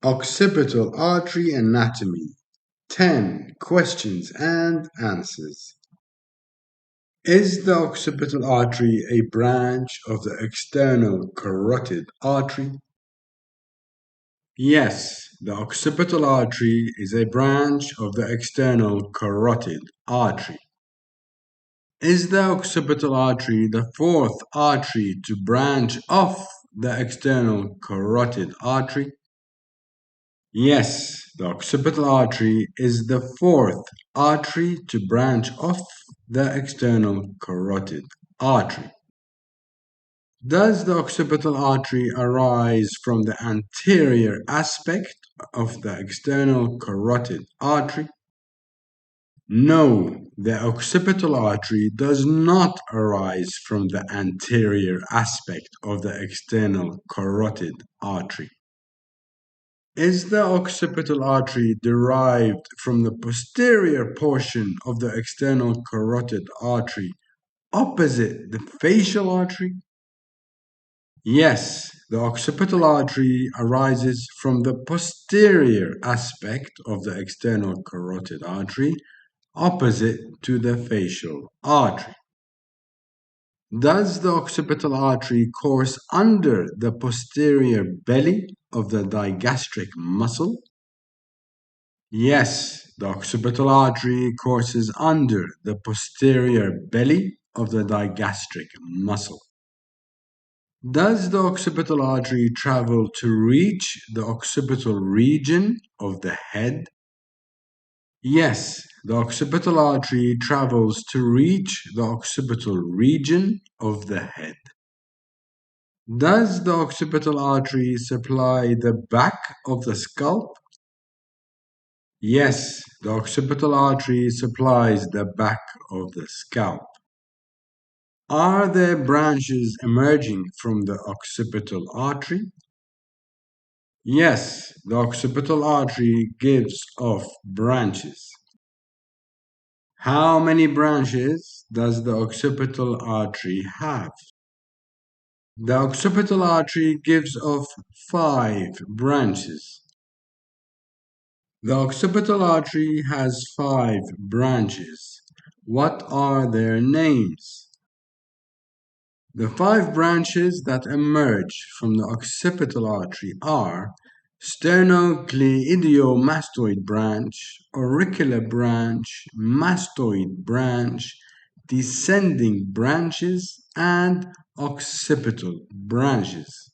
Occipital Artery Anatomy. 10 questions and answers. Is the occipital artery a branch of the external carotid artery? Yes, the occipital artery is a branch of the external carotid artery. Is the occipital artery the fourth artery to branch off the external carotid artery? Yes, the occipital artery is the fourth artery to branch off the external carotid artery. Does the occipital artery arise from the anterior aspect of the external carotid artery? No, the occipital artery does not arise from the anterior aspect of the external carotid artery. Is the occipital artery derived from the posterior portion of the external carotid artery opposite the facial artery? Yes, the occipital artery arises from the posterior aspect of the external carotid artery opposite to the facial artery. Does the occipital artery course under the posterior belly of the digastric muscle? Yes, the occipital artery courses under the posterior belly of the digastric muscle. Does the occipital artery travel to reach the occipital region of the head? Yes, the occipital artery travels to reach the occipital region of the head. Does the occipital artery supply the back of the scalp? Yes, the occipital artery supplies the back of the scalp. Are there branches emerging from the occipital artery? Yes, the occipital artery gives off branches. How many branches does the occipital artery have? The occipital artery gives off 5 branches. The occipital artery has 5 branches. What are their names? The 5 branches that emerge from the occipital artery are sternocleidomastoid branch, auricular branch, mastoid branch, descending branches, and occipital branches.